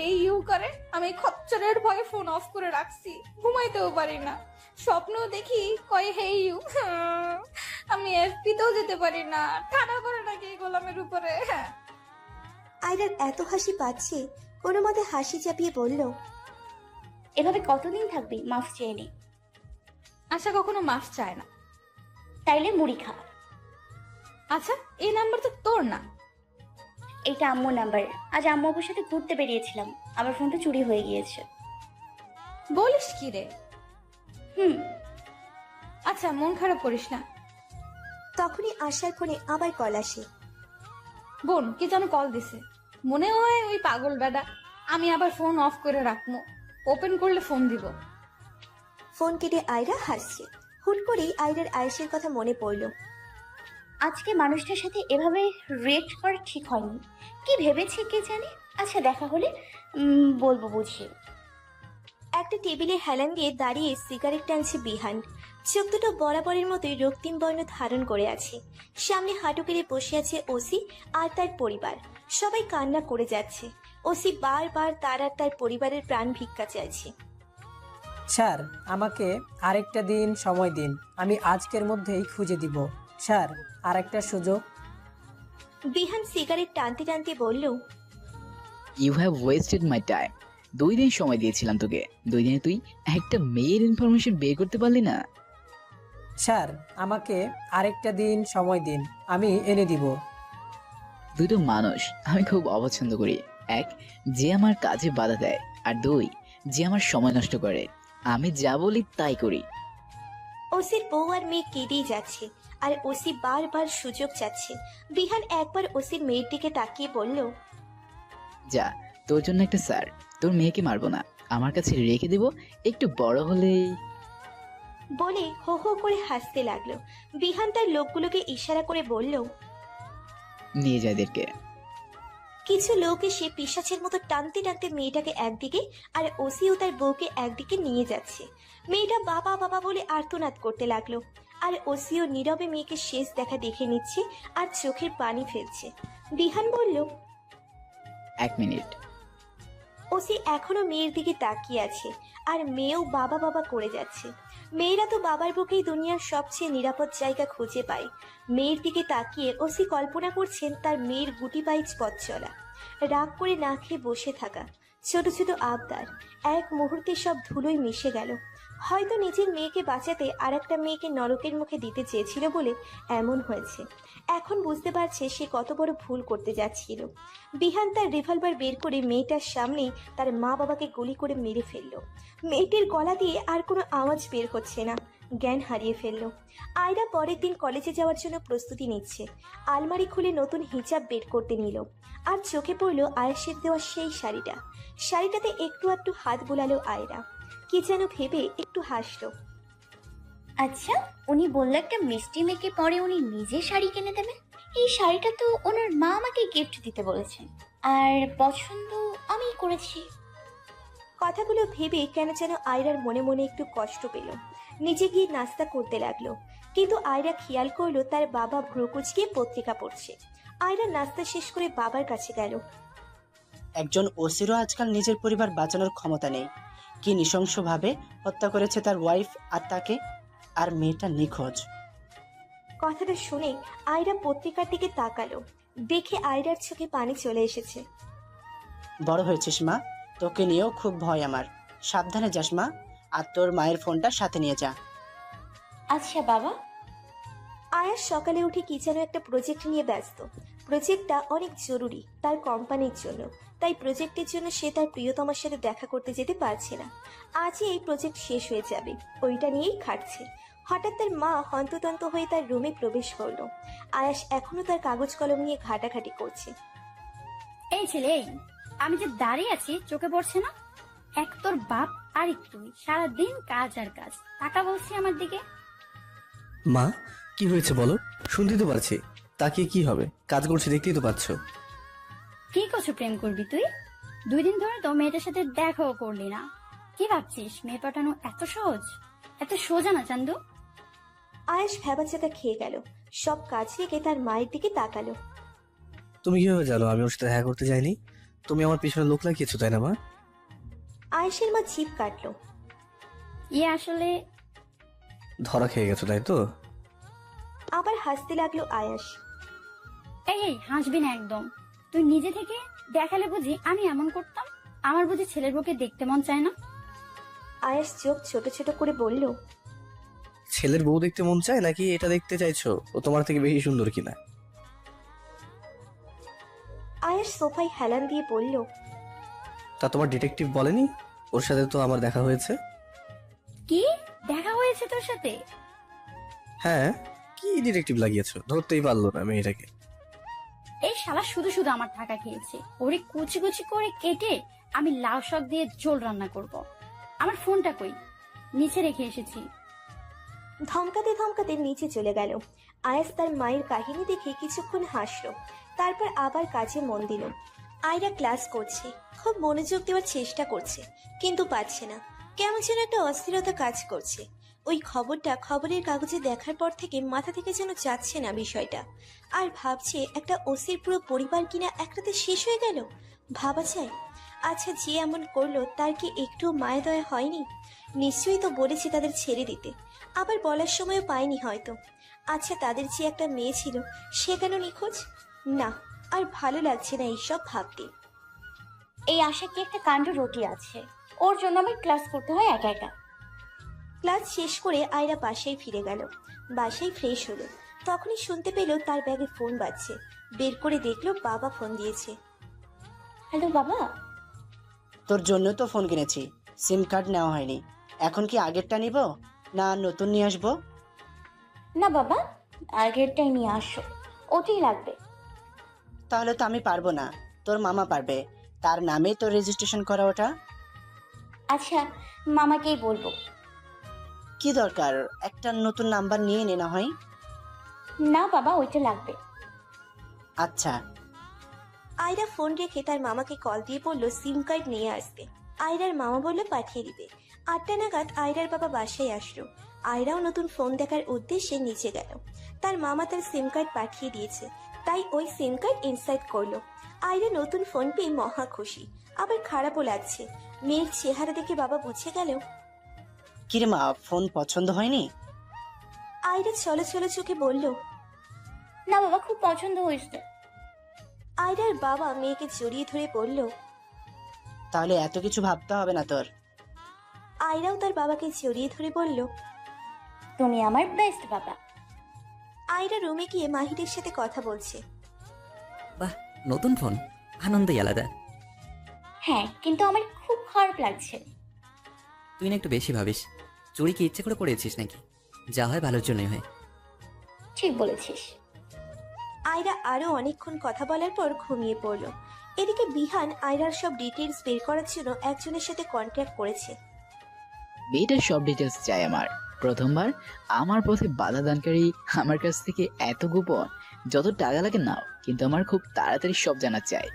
এই ইউ করে আমি খচ্চরের ভয়ে ফোন অফ করে রাখছি, ঘুমাইতেও পারি না। স্বপ্ন দেখি কয় হে ইউ। আমি এফপিতেও যেতে পারি না, ঠাড়া করে নাকি এই গোলামের উপরে। আয়রার এত হাসি পাচ্ছে, কোনো মতে হাসি চাপিয়ে বলল, এভাবে কতদিন থাকবি? মাফ চেয়ে নে। আশা কখনো মাফ চায় না। তাইলে মুড়ি খা। আচ্ছা, এই নাম্বার তো তোর না। এইটা আম্মুর নাম্বার। আজ আম্মু আপুর সাথে ঘুরতে বেরিয়েছিলাম, আমার ফোনটা চুরি হয়ে গিয়েছে। বলিস কি রে? হুম। আচ্ছা, মন খারাপ করিস না। তখনই আশার ফোনে আবার কল আসে। বোন কি যেন কল দিছে, মনে হয় ওই পাগল বেডা। আমি আবার ফোন অফ করে রাখবো, ওপেন করলে ফোন দিব। ফোন কেটে আয়রা হাসছে। হুট করেই আয়রার আয়েশের কথা মনে পড়ল। আজকে মানুষটার সাথে এভাবে রিয়েক্ট করা ঠিক হয়নি। কি ভেবেছে কে জানে। আচ্ছা, দেখা হলে বলবো বুঝিয়ে। একটা টেবিলে হেলান দিয়ে দাঁড়িয়ে সিগারেট টানছে বিহান। চোখ দুটো বরাবরের মতোই রক্তিম বর্ণ ধারণ করে আছে। সামনে হাঁটু কেড়ে বসে আছে ওসি আর তার পরিবার। সবাই কান্না করে যাচ্ছে। ওসি বারবার তার আর তার পরিবারের প্রাণ ভিক্ষা চাইছে। স্যার, আমাকে আরেকটা দিন সময় দিন, আমি আজকের মধ্যেই খুঁজে দিব। স্যার, আরেকটা সুযোগ। বিহান সিগারেট টানতে টানতে বলল, you have wasted my time. 2 দিন সময় দিয়েছিলাম তোকে, 2 দিনে তুই একটা মেয়ের ইনফরমেশন বের করতে পারলি না। স্যার, আমাকে আরেকটা দিন সময় দিন, আমি এনে দিব। দুটো মানুষ আমি খুব অপছন্দ করি। 1, যে আমার কাজে বাধা দেয়, আর 2, যে আমার সময় নষ্ট করে। আমি যা বলি তাই করি। ওসির বউ আর মেয়ে কেঁদেই যাচ্ছে, আর ওসি বারবার সুযোগ চাচ্ছে। বিহান একবার ওসির মেয়ের দিকে তাকিয়ে বলল, যা, তোর জন্য একটা স্যার। তোর মেয়েকে মারবো না, আমার কাছে রেখে দেব, একটু বড় হলেই। বলে হো হো করে হাসতে লাগলো। বিহান তার লোকগুলোকে ইশারা করে বলল, নিয়ে যায় এদেরকে। কিছু লোক এসে পিশাচের মতো টানতে টানতে মেয়েটাকে একদিকে আর ওসিও তার বউকে একদিকে নিয়ে যাচ্ছে। মেয়েটা বাবা বাবা বলে আর্তনাদ করতে লাগলো, আর ওসিও নীরবে মেয়েকে শেষ দেখা দেখে নিচ্ছে আর চোখের পানি ফেলছে। বিহান বলল, 1 মিনিট। ওসি এখনো মেয়ের দিকে তাকিয়ে আছে, আর মেয়েও বাবা বাবা করে যাচ্ছে। মেয়েরা তো বাবার বুকেই দুনিয়ার সবচেয়ে নিরাপদ জায়গা খুঁজে পায়। মেয়ের দিকে তাকিয়ে ওসি কল্পনা করছেন তার মেয়ের গুটি পাইচ পথ চলা, রাগ করে না খেয়ে বসে থাকা, ছোট ছোট আবদার এক মুহূর্তে সব ধুলোয় মিশে গেল। হয়তো নিজের মেয়েকে বাঁচাতে আর একটা মেয়েকে নরকের মুখে দিতে চেয়েছিল বলে এমন হয়েছে। এখন বুঝতে পারছে সে কত বড় ভুল করতে যাচ্ছিল। বিহান তার রিভলভার বের করে মেয়েটার সামনেই তার মা বাবাকে গুলি করে মেরে ফেলল। মেয়েটির গলা দিয়ে আর কোনো আওয়াজ বের হচ্ছে না, জ্ঞান হারিয়ে ফেলল। আয়রা পরের দিন কলেজে যাওয়ার জন্য প্রস্তুতি নিচ্ছে। আলমারি খুলে নতুন হিজাব বের করতে নিল, আর চোখে পড়ল আয়েশের দেওয়া সেই শাড়িটা। শাড়িটাতে একটু একটু হাত বোলালো আয়রা, কি যেন ভেবে একটু হাসলো। আচ্ছা, উনি বললো একটা মিষ্টি মেয়েকে পরে উনি নিজে শাড়ি কিনে দেবে। এই শাড়িটা তো ওনার মা আমাকে গিফট দিতে বলেছেন, আর পছন্দ আমি করেছি। কথাগুলো ভেবে কেন যেন আয়রার মনে মনে একটু কষ্ট পেল। নিজে গিয়ে নাস্তা করতে লাগলো, কিন্তু আয়রা খেয়াল করলো তার বাবা ভ্রুকুচকে পত্রিকা পড়ছে। আয়রা নাস্তা শেষ করে বাবার কাছে গেল। একজন ওসিরও আজকাল নিজের পরিবার বাঁচানোর ক্ষমতা নেই। কি নৃশংসভাবে হত্যা করেছে তার ওয়াইফ আর তাকে, আর মেয়েটা নিখোঁজ। কথাটা শুনে আয়রা পত্রিকার দিকে তাকালো, দেখে আয়রার চোখে পানি চলে এসেছে। বড় হয়েছিস মা, তোকে নিয়েও খুব ভয় আমার। সাবধানে যাস মা, আর তোর মায়ের ফোনটা সাথে নিয়ে যা। আচ্ছা বাবা। আয়াস সকালে উঠে কি যেন একটা প্রজেক্ট নিয়ে ব্যস্ত। প্রজেক্টটা অনেক জরুরি তার কোম্পানির জন্য, তাই প্রজেক্টের জন্য সে তার প্রিয়তমার সাথে দেখা করতে যেতে পারছে না। আজই এই প্রজেক্ট শেষ হয়ে যাবে, ওইটা নিয়েই খাটছে। হঠাৎ তার মা হন্তদন্ত হয়ে তার রুমে প্রবেশ করলো। আয়াস এখনো তার কাগজ কলম নিয়ে ঘাটাঘাটি করছে। এই ছেলে, এই আমি যে দাঁড়িয়ে আছি চোখে পড়ছে না? এক তোর বাপ আর এক তুই, সারাদিন কাজ আর কাজ। টাকা বলছি আমার দিকে। মা, কি হয়েছে বলো? শুনতে তো পারছি। তাকিয়ে কি হবে? কাজ করছে দেখতেই তো পাচ্ছ। কি করছো? প্রেম করবি তুই? 2 দিন ধরে তো মেয়েটার সাথে দেখাও করলি না। কি ভাবছিস মেয়ে পাঠানো এত সহজ? এত সোজা না চান্দু। আয়াস ভ্যাবাচাকা খেয়ে গেল, সব কাজ রেখে তার মায়ের দিকে তাকালো। তুমি কিভাবে জানো আমি ওর সাথে দেখা করতে যাইনি? তুমি আমার পিছনে লোক লাগিয়েছো, তাই না মা? আয়েশের মা জিভ কাটলো। আসলে ধরা খেয়ে গেছো, তাই তো? আবার হাসতে লাগলো আয়াস। এই হাসবি না একদম। তুই নিজে থেকে দেখালে বুঝি আমি এমন করতাম? আমার বুঝি ছেলের বউকে দেখতে মন চায় না? আয়াস চোখ ছোট ছোট করে বলল, ছেলের বউ দেখতে মন চায় নাকি এটা দেখতে চাইছো ও তোমার থেকে বেশি সুন্দর কিনা? আয়াস সোফায় হেলান দিয়ে বলল, তা তোমার ডিটেকটিভ বলেনি ওর সাথে তো আমার দেখা হয়েছে? কি দেখা হয়েছে তোর সাথে? হ্যাঁ, কি ডিটেকটিভ লাগিয়েছো? ধরতেই পারলো না মেয়েটাকে। এই শালা শুধু শুধু আমার টাকা খেয়েছে। ওরে কুচি কুচি করে কেটে আমি লাউ শাক দিয়ে ঝোল রান্না করব। আমার ফোনটা কই? নিচে রেখে এসেছি। ধমকাতে ধমকাতে নিচে চলে গেল। আয়াস তার মায়ের কাহিনী দেখে কিছুক্ষণ হাসলো, তারপর আবার কাজে মন দিল। আয়রা ক্লাস করছে, খুব মনোযোগ দেওয়ার চেষ্টা করছে, কিন্তু পারছে না। কেমন যেন একটা অস্থিরতা কাজ করছে। ওই খবরটা খবরের কাগজে দেখার পর থেকে মাথা থেকে যেন যাচ্ছে না বিষয়টা। আর ভাবছে একটা ওসির পুরো পরিবার কিনা একটাতে শেষ হয়ে গেল। ভাবা যায়, আচ্ছা যে এমন করলো তার কি একটু মায়া দয়া হয়নি? নিশ্চয়ই তো বলেছে তাদের ছেড়ে দিতে, আবার বলার সময়ও পায়নি হয়তো। আচ্ছা তাদের যে একটা মেয়ে ছিল সে কেন নিখোঁজ? না, আর ভালো লাগছে না এইসব ভাবতে। এই আশা কি একটা কাণ্ড রটি আছে, ওর জন্য আমার ক্লাস করতে হয় একা একা। ক্লাস শেষ করে আয়রা বাসায় ফিরে গেল। বাসায় ফ্রেশ হলো, তখনই শুনতে পেল তার ব্যাগে ফোন বাজছে। বের করে দেখলো বাবা ফোন দিয়েছে। হ্যালো বাবা। তোর জন্য তো ফোন কিনেছি, সিম কার্ড নেওয়া হয়নি। এখন কি আগেরটা নিব না নতুন নিয়ে আসবো? না বাবা, আগেরটাই নিয়ে আসো, ওটাই লাগবে। তাহলে তো আমি পারবো না, তোর মামা পারবে। তার নামে তো রেজিস্ট্রেশন করা ওটা। আচ্ছা, মামাকেই বলবো। কি দরকার, একটা নতুন নাম্বার নিয়ে নে না হয়। না বাবা, ওইটা লাগবে। আচ্ছা। আয়রা ফোন রেখে তার মামাকে কল দিয়ে বলল সিম কার্ড নিয়ে আসতে। আয়রার মামা বলল পাঠিয়ে দিবে। 8টা নাগাদ আয়রার বাবা বাসায় আসলো। আয়রাও নতুন ফোন দেখার উদ্দেশ্যে নিচে গেল। তার মামা তার সিম কার্ড পাঠিয়ে দিয়েছে, তাই ওই সিম কার্ড ইনসার্ট করলো। আয়রা নতুন ফোন পেয়ে মহা খুশি, আবার খারাপও লাগছে। মেয়ের চেহারা দেখে বাবা বুঝে গেল। কিরে মা, ফোন পছন্দ হয়নি? আয়রা ছলো ছলো চোখে বলল, না বাবা, খুব পছন্দ হয়েছে। আয়রার বাবা মেয়েকে জড়িয়ে ধরে বলল। তাহলে এত কিছু ভাবতে হবে না তোর। আয়রাও তার বাবাকে জড়িয়ে ধরে বলল। তুমি আমার বেস্ট বাবা। আয়রা রুমে গিয়ে মাহিরের সাথে কথা বলছে। বাহ, নতুন ফোন, আনন্দই আলাদা। হ্যাঁ, কিন্তু আমার খুব খারাপ লাগছে। তুই না একটু বেশি ভাবিস। চুরি কি ইচ্ছে করে করেছিস নাকি? যা হয় ভালোর জন্যই হয়। ঠিক বলেছিস। আয়রা আরো অনেকক্ষণ কথা বলার পর ঘুমিয়ে পড়ল। এদিকে বিহান আয়রার সব ডিটেলস বের করার জন্য একজনের সাথে কন্ট্যাক্ট করেছে। মেয়েটার সব ডিটেলস চাই আমার। প্রথমবার আমার পথে বাধা দানকারী আমার কাছ থেকে এত গোপন, যত টাকা লাগে নাও, কিন্তু আমার খুব তাড়াতাড়ি সব জানা চাই।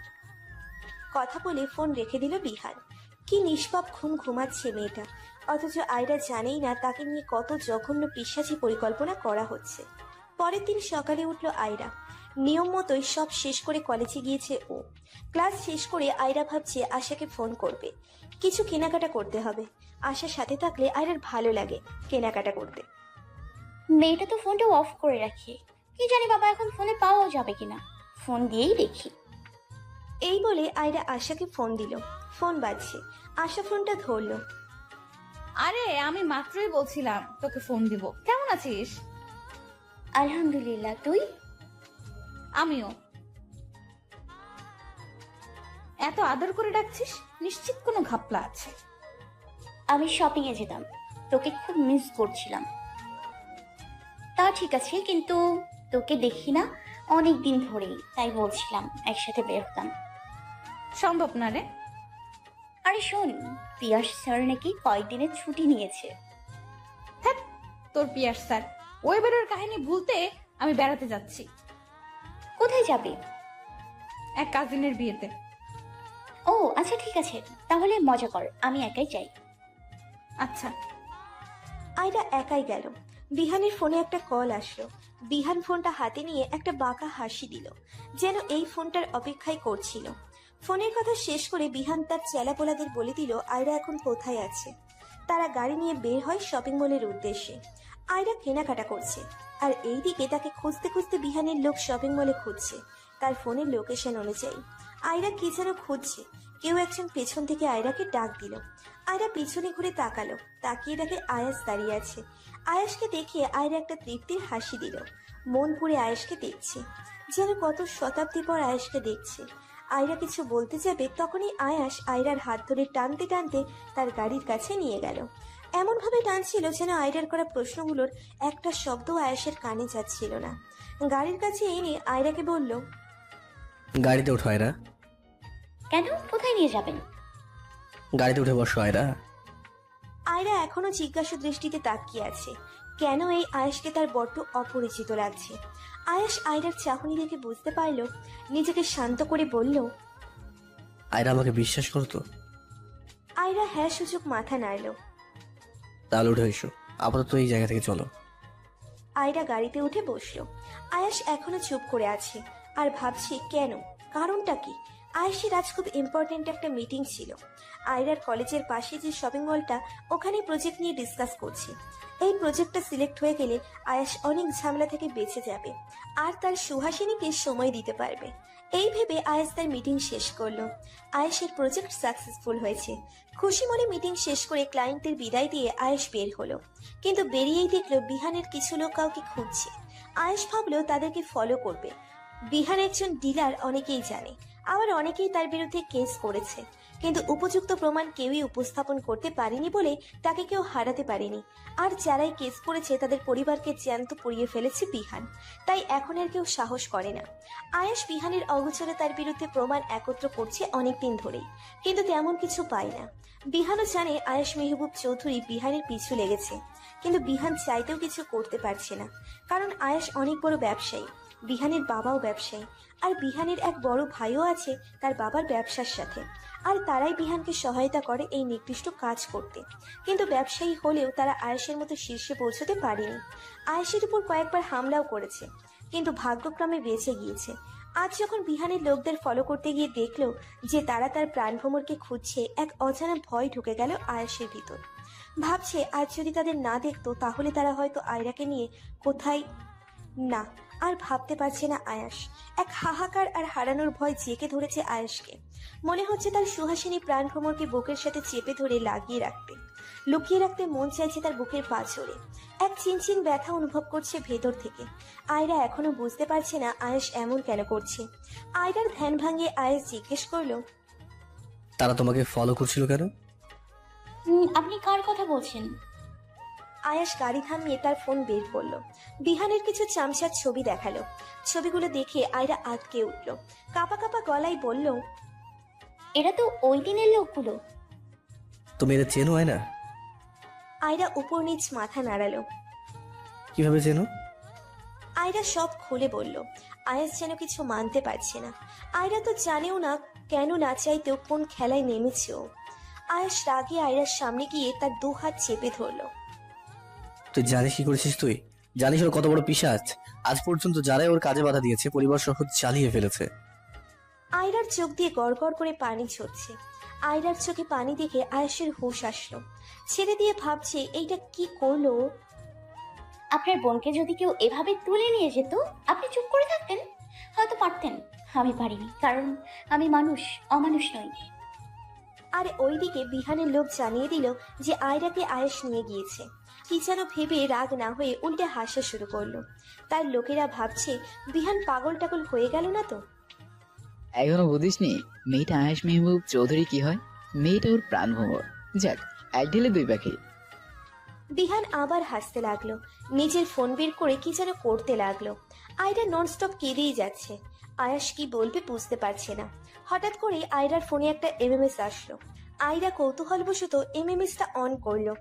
কথা বলে ফোন রেখে দিল বিহান। কি নিষ্পাপ ঘুম ঘুমাচ্ছে মেয়েটা, অথচ আয়রা জানেই না তাকে নিয়ে কত জঘন্য পিশাচি পরিকল্পনা করা হচ্ছে। পরের দিন সকালে উঠল আয়রা। নিয়ম মতোই সব শেষ করে কলেজে গিয়েছে ও। ক্লাস শেষ করে আয়রা ভাবছে আশাকে ফোন করবে, কিছু কেনাকাটা করতে হবে। আশার সাথে থাকলে আয়রার ভালো লাগে কেনাকাটা করতে। মেয়েটা তো ফোনটা অফ করে রাখে, কি জানি বাবা এখন ফোনে পাওয়া যাবে কিনা। ফোন দিয়েই দেখি। এই বলে আয়রা আশাকে ফোন দিল। ফোন বাজছে, আশা ফোনটা ধরলো। আরে আমি মাত্রই বলছিলাম তোকে ফোন দিব। কেমন আছিস? আলহামদুলিল্লাহ, তুই? আমিও। এত আদর করে ডাকছিস, নিশ্চিত কোনো ঘাপলা আছে। আমি শপিং এ যেতাম, তোকে খুব মিস করছিলাম। তা ঠিক আছে, কিন্তু তোকে দেখি না অনেক দিন ধরেই, তাই বলছিলাম একসাথে বের হতাম। সম্ভব না রে। আরে শোন, পিয়াস স্যার নাকি কয়েকদিনের ছুটি নিয়েছে। হ্যাঁ, তোর পিয়ার স্যার। ওই বেরোর কাহিনী ভুলতে আমি বেড়াতে যাচ্ছি। কোথায় যাবে? এক কাজিনের বিয়েতে। ও আচ্ছা ঠিক আছে, তাহলে মজা কর, আমি একাই যাই। আচ্ছা। আয়রা একাই গেল। বিহানের ফোনে একটা কল আসলো। বিহান ফোনটা হাতে নিয়ে একটা বাঁকা হাসি দিল, যেন এই ফোনটার অপেক্ষায় করছিল। ফোনের কথা শেষ করে বিহান তার চেলাপোলাদের বলে দিল আয়রা এখন কোথায় আছে। তারা গাড়ি নিয়ে বের হয় শপিং মলের উদ্দেশ্যে। আয়রা কেনাকাটা করছে, আর এইদিকে তাকে খুঁজতে খুঁজতে বিহানের লোক শপিং মলে খুঁজছে তার ফোনের লোকেশন অনুযায়ী। আয়রা কি যেন খুঁজছে, কেউ একজন পেছন থেকে আয়রাকে ডাক দিল। আয়রা পিছনে ঘুরে তাকালো, তাকিয়ে দেখে আয়াস দাঁড়িয়ে আছে। আয়াসকে দেখে আয়রা একটা তৃপ্তির হাসি দিল। মন পুড়ে আয়াসকে দেখছে, যেন কত শতাব্দী পর আয়াসকে দেখছে। আয়রা কিছু বলতে যাবে, তখনই আয়াস আয়রার হাত ধরে টানতে টানতে তার গাড়ির কাছে নিয়ে গেল। এমন ভাবে টানছিল যেন আয়রার করা প্রশ্নগুলোর একটা শব্দ আয়াসের কানে যাচ্ছিল না। গাড়ির কাছে এনে আয়রাকে বলল, গাড়িতে ওঠো আয়রা। কেন? কোথায় নিয়ে যাবেন? গাড়িতে উঠে বসো আয়রা। আয়রা এখনো জিজ্ঞাসা দৃষ্টিতে তাকিয়ে আছে। কেন এই আয়েশকে তার বড্ড অপরিচিত লাগছে। আয়েশ আয়রার চাহনি দেখে বুঝতে পারল, নিজেকে শান্ত করে বলল, আয়রা আমাকে বিশ্বাস করো তো? আয়রা হ্যাঁ সূচক মাথা নাড়ল। তাহলে উঠে এসো, আপাতত এই জায়গা থেকে চলো। আয়রা গাড়িতে উঠে বসলো। আয়েশ এখনো চুপ করে আছে আর ভাবছে কেন, কারণটা কি। আয়েশের আজ খুব ইম্পর্টেন্ট একটা মিটিং ছিল। আয়রার কলেজের পাশে যে শপিং মলটা, ওখানে প্রজেক্ট নিয়ে ডিসকাস করছে। এই প্রজেক্টটা সিলেক্ট হয়ে গেলে আয়েশ অনেক ঝামেলা থেকে বেঁচে যাবে আর তার সুহাসিনীকে সময় দিতে পারবে। এই ভেবে আয়েশ তার মিটিং শেষ করলো। আয়েশের প্রজেক্ট সাকসেসফুল হয়েছে। খুশি মনে মিটিং শেষ করে ক্লায়েন্টদের বিদায় দিয়ে আয়েশ বের হলো, কিন্তু বেরিয়েই দেখলো বিহানের কিছু লোক কাউকে খুঁজছে। আয়েশ ভাবলো তাদেরকে ফলো করবে। বিহান একজন ডিলার, অনেকেই জানে, আবার অনেকেই তার বিরুদ্ধে কেস করেছে, কিন্তু উপযুক্ত প্রমাণ কেউই উপস্থাপন করতে পারেনি বলে তাকে কেউ হারাতে পারেনি। আর যারাই কেস করেছে তাদের পরিবারকে জ্যান্ত পুড়িয়ে ফেলেছে বিহান, তাই এখন আর কেউ সাহস করে না। আয়েশ বিহানের অগোচরে তার বিরুদ্ধে প্রমাণ একত্র করছে অনেকদিন ধরেই, কিন্তু তেমন কিছু পায় না। বিহানও জানে আয়েশ মেহবুব চৌধুরী বিহানের পিছু লেগেছে, কিন্তু বিহান চাইতেও কিছু করতে পারছে না, কারণ আয়েশ অনেক বড় ব্যবসায়ী, বিহানের বাবাও ব্যবসায়ী, আর বিহানের এক বড় ভাইও আছে তার বাবার ব্যবসার সাথে, আর তারাই বিহানকে সহায়তা করে এই নির্দিষ্ট কাজ করতে। কিন্তু ব্যবসায়ী হলেও তারা আয়েশের মতো শীর্ষে পৌঁছতে পারেনি। আয়েশের উপর কয়েকবার হামলাও করেছে, কিন্তু ভাগ্যক্রমে বেঁচে গিয়েছে। আজ যখন বিহানের লোকদের ফলো করতে গিয়ে দেখলো যে তারা তার প্রাণভ্রমরকে খুঁজছে, এক অজানা ভয় ঢুকে গেল আয়েশের ভিতর। ভাবছে আজ যদি তাদের না দেখতো তাহলে তারা হয়তো আয়রাকে নিয়ে কোথায় না। আর ভাবতে পারছে না আয়াস। এক হাহাকার আর হারানোর ভয় জেঁকে ধরেছে আয়াসকে। মনে হচ্ছে তার সুহাসিনী প্রাণভ্রমরকে বুকের সাথে চেপে ধরে লাগিয়ে রাখতে, লুকিয়ে রাখতে মন চাইছে তার বুকের পাঁজরে। এক চিনচিন ব্যথা অনুভব করছে ভেতর থেকে। আয়রা এখনো বুঝতে পারছে না আয়াস এমন কেন করছে। আয়রার ধ্যান ভাঙিয়ে আয়াস জিজ্ঞেস করলো, তারা তোমাকে ফলো করছিল কেন? আপনি কার কথা বলছেন? আয়াস গাড়ি থামিয়ে তার ফোন বের করলো। বিহানের কিছু চামচার ছবি দেখালো। ছবিগুলো দেখে আয়রা আটকে উঠল, কাঁপা কাঁপা গলায় বলল, এরা তো ওই দিনের লোকগুলো। তুমি এদের চেনো আয়রা? আয়রা উপর নিচ মাথা নাড়ালো। কিভাবে চেনো? আয়রা সব খুলে বলল। আয়াস যেন কিছু মানতে পারছে না। আয়রা তো জানেও না কেন না চাইতেও কোন খেলায় নেমেছে ও। আয়াস রাগে আয়রার সামনে গিয়ে তার দু হাত চেপে ধরলো। তুই জানিস কি করেছিস? তুই জানিস ওর কত বড় পিশাচ? আজ পর্যন্ত যারাই ওর কাজে বাধা দিয়েছে পরিবার সহ চালিয়ে ফেলেছে। আয়রার চোখ দিয়ে গড়গড় করে পানি ঝরছে। আয়রার চোখে পানি দেখে আয়েশের হুঁশ আসলো। ছেড়ে দিয়ে ভাবছে এইটা কি করলো। আপনার বোনকে যদি কেউ এভাবে তুলে নিয়ে যেত, আপনি চুপ করে থাকতেন? হয়তো পারতেন, আমি পারিনি, কারণ আমি মানুষ, অমানুষ নই। আর ওইদিকে বিহানের লোক জানিয়ে দিল যে আয়রাকে আয়েশ নিয়ে গিয়েছে। কি যেন ভেবে রাগ না হয়ে উল্টে হাসা শুরু করলো। তার লোকেরা ভাবছে বিহান পাগল টাগল হয়ে গেল না তো। এখনো বুঝিসনি মেয়েটা আয়েশ মেহবুব চৌধুরী কি হয়? মেয়েটা ওর প্রাণ ভ্রমর। যাক, এক ঢিলে দুই পাখি। বিহান আবার হাসতে লাগলো, নিজের ফোন বের করে কি যেন করতে লাগলো। আয়রা ননস্টপ কেঁদেই যাচ্ছে। আয়াস কি বলবে বুঝতে পারছে না। হঠাৎ করে আয়রার ফোনে একটা এমএমএস আসলো। আয়রা কৌতূহলবশত এমএমএসটা অন করলো।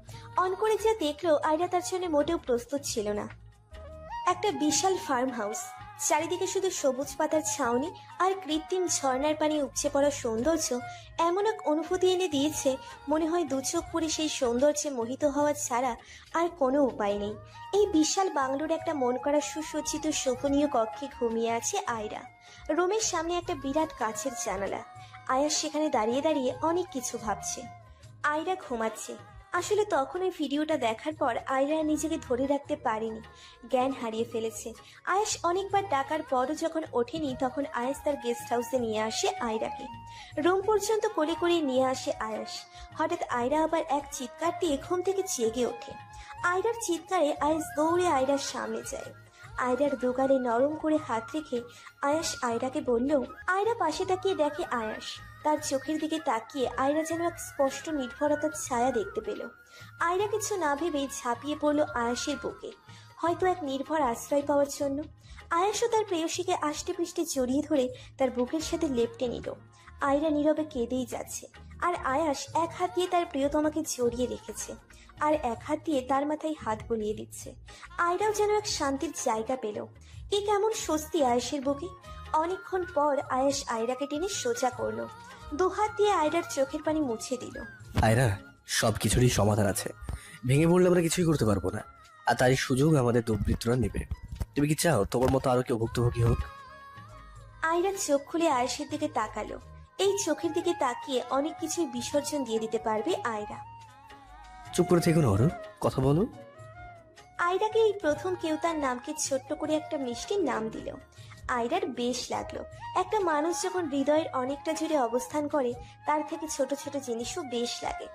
অন করে যা দেখলো, আয়রা তার জন্য মোটেও প্রস্তুত ছিল না। একটা বিশাল ফার্ম হাউস, চারিদিকে শুধু সবুজ পাতার ছাউনি আর কৃত্রিম ঝর্ণার পানি উপচে পড়া সৌন্দর্য এমন এক অনুভূতি এনে দিয়েছে, মনে হয় দু চোখ পড়ে সেই সৌন্দর্যে মোহিত হওয়া ছাড়া আর কোনো উপায় নেই। এই বিশাল বাংলোর একটা মন করা সুসজ্জিত শোভনীয় কক্ষে ঘুমিয়ে আছে আয়রা। রুমের সামনে একটা বিরাট কাচের জানালা। আয়াস সেখানে দাঁড়িয়ে দাঁড়িয়ে অনেক কিছু ভাবছে। আয়রা ঘুমাচ্ছে। আসলে তখন ওই ভিডিওটা দেখার পর আয়রা নিজেকে ধরে রাখতে পারেনি, জ্ঞান হারিয়ে ফেলেছে। আয়াস অনেকবার ডাকার পরও যখন ওঠেনি, তখন আয়াস তার গেস্ট হাউসে নিয়ে আসে আয়রাকে। রুম পর্যন্ত কোলে করে নিয়ে আসে আয়াস। হঠাৎ আয়রা আবার এক চিৎকার দিয়ে ঘুম থেকে জেগে ওঠে। আয়রার চিৎকারে আয়াস দৌড়ে আয়রার সামনে যায়। আয়রার দুগালে নরম করে হাত রেখে আয়াস আয়রাকে বলল। আয়রা পাশে তাকিয়ে দেখে আয়াস। তার চোখের দিকে তাকিয়ে আয়রা যেন এক স্পষ্ট নির্ভরতার ছায়া দেখতে পেল। আয়রা কিছু না ভেবেই ঝাঁপিয়ে পড়ল আয়াসের বুকে, হয়তো এক নির্ভর আশ্রয় পাওয়ার জন্য। আয়াসও তার প্রেয়সীকে আষ্টে পৃষ্ঠে জড়িয়ে ধরে তার বুকের সাথে লেপ্টে নিল। আয়রা নীরবে কেঁদেই যাচ্ছে, আর আয়াস এক হাত দিয়ে তার প্রিয়তমাকে জড়িয়ে রেখেছে, আর এক হাত দিয়ে তার মাথায় হাত বুলিয়ে দিচ্ছে। আয়রাও যেন এক শান্তির জায়গা পেল। কি কেমন স্বস্তি আয়াসের বুকে। অনেকক্ষণ পর আয়াস আয়রাকে টেনে সোজা করলো, দুহাত দিয়ে আয়রার চোখের পানি মুছে দিল। আয়রা, সব কিছুরই সমাধান আছে। ভেঙে পড়লে আমরা কিছুই করতে পারবো না, আর তারই সুযোগ আমাদের দুর্বৃত্তরা নেবে। তুমি কি চাও তোমার মতো আরো কেউ ভুক্তভোগী হোক? আয়রা চোখ খুলে আয়েশের দিকে তাকালো। এই চোখের দিকে তাকিয়ে অনেক কিছুই বিসর্জন দিয়ে দিতে পারবে আয়রা। চুপ করে থেকো না অরু, কথা বলো। আয়রাকে এই প্রথম কেউ তার নামকে ছোট্ট করে একটা মিষ্টির নাম দিল। আয়রার বেশ লাগলো। একটা মানুষ যখন হৃদয়ের অনেকটা জুড়ে অবস্থান করে, তার থেকে ছোট ছোট জিনিসও বেশ লাগে।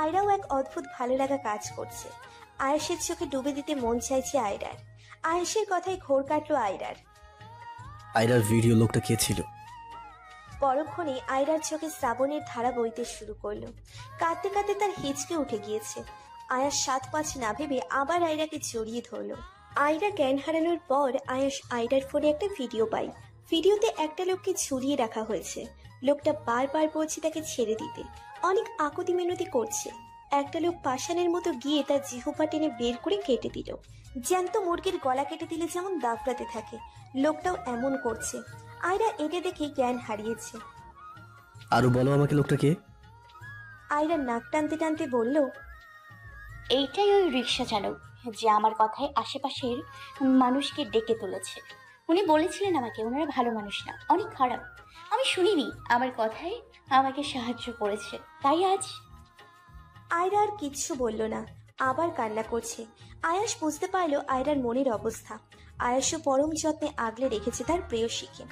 আয়রাও এক অদ্ভুত ভালো লাগা কাজ করছে। আয়েশের চোখে ডুবে দিতে মন চাইছে আয়রার। আয়েশের কথায় ঘোর কাটলো আয়রার। আয়রার ভিডিও লোকটা কে ছিল? পরক্ষণে আয়রার চোখে শ্রাবণের ধারা বইতে শুরু করলো। কাঁদতে কাঁদতে তার হিচকে উঠে গিয়েছে। আয়াস 7-5 না ভেবে আবার আয়রাকে জড়িয়ে ধরলো। আয়রা জ্ঞান হারানোর পর আয়াস আয়রার ফোনে একটা ভিডিও পায়। ভিডিওতে একটা লোককে ঝুলিয়ে রাখা হয়েছে। লোকটা বারবার বলছে তাকে ছেড়ে দিতে, অনেক আকুতি মিনতি করছে। একটা লোক পাষাণের মতো গিয়ে তার জিহ্বা টেনে বের করে কেটে দিল। জ্যান্ত মুরগির গলা কেটে দিলে যেমন দাফড়াতে থাকে, লোকটাও এমন করছে। আয়রা এটা দেখে জ্ঞান হারিয়েছে। আরো বলো আমাকে, লোকটা কে? আয়রা নাক টানতে টানতে বলল, এইটাই ওই রিক্সা চালক যে আমার কথায় আশেপাশের মানুষকে ডেকে তুলেছে। উনি বলেছিলেন আমাকে ওনারা ভালো মানুষ না, অনেক খারাপ। আমি শুনিনি, আমার কথায় আমাকে সাহায্য করেছে, তাই আজ। আয়রা আর কিচ্ছু বলল না, আবার কান্না করছে। আয়াস বুঝতে পারলো আয়রার মনের অবস্থা। আয়াসও পরম যত্নে আগলে রেখেছে তার প্রেয়সীকে।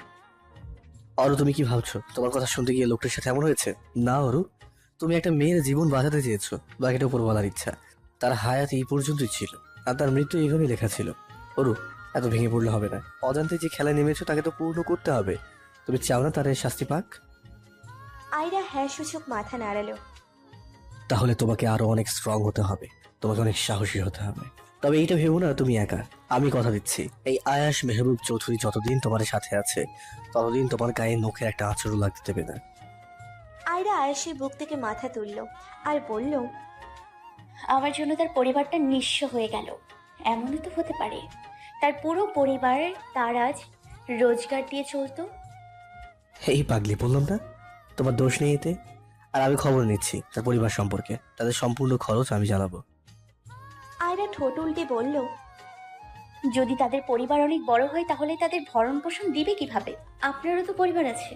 অরু, তুমি কি ভাবছো তোমার কথা শুনতে গিয়ে লোকটার সাথে এমন হয়েছে? না অরু, তুমি একটা মেয়ের জীবন বাঁচাতে চেয়েছো, বাকিটা উপর বলার ইচ্ছা। তার হায়াত এই পর্যন্তই ছিল, আর তার মৃত্যু এইভাবেই লেখা ছিল। অরু, এত ভেঙে পড়লে হবে না। অজান্তে যে খেলা নেমেছো তাকে তো পূর্ণ করতে হবে। তুমি চাও না তার এই শাস্তি পাক? আয়রা হ্যাঁ সূচক মাথা নাড়ালো। তাহলে তোমাকে আরো অনেক স্ট্রং হতে হবে, তোমাকে অনেক সাহসী হতে হবে। তবে এইটা ভেবো না তুমি একা। আমি কথা দিচ্ছি, এই আয়াস মেহবুব চৌধুরী যতদিন তোমার সাথে আছে, ততদিন তোমার গায়ে নখের একটা আঁচড়ও লাগতে দেবে না। আয়রা আয়াসের বুক থেকে মাথা তুলল আর বলল, আমার জন্য তার পরিবারটা নিঃস্ব হয়ে গেল। এমনও তো হতে পারে তার পুরো পরিবার তার আজ রোজগার দিয়ে চলতো। এই পাগলি, বললাম না তোমার দোষ নেই এতে। আর আমি খবর নিচ্ছি তার পরিবার সম্পর্কে, তাদের সম্পূর্ণ খরচ আমি জানাবো। আয়রা ঠোঁট উল্টে বলল, যদি তাদের পরিবার অনেক বড় হয় তাহলে তাদের ভরণ পোষণ দিবে কিভাবে? আপনারও তো পরিবার আছে।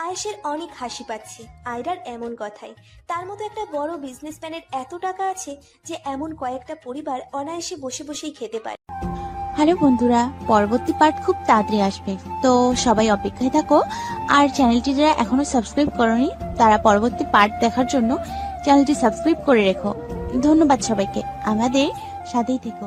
আয়েশের অনেক হাসি পাচ্ছে আয়রার এমন কথায়। তার মতো একটা বড় বিজনেসম্যানের এত টাকা আছে যে এমন কয়েকটা পরিবার অনায়াসে বসে বসেই খেতে পারে। হ্যালো বন্ধুরা, পরবর্তী পার্ট খুব তাড়াতাড়ি আসবে, তো সবাই অপেক্ষায় থাকো। আর চ্যানেলটি যারা এখনো সাবস্ক্রাইব করোনি তারা পরবর্তী পার্ট দেখার জন্য চ্যানেলটি সাবস্ক্রাইব করে রেখো। ধন্যবাদ সবাইকে, আমাদের সাথেই থেকো।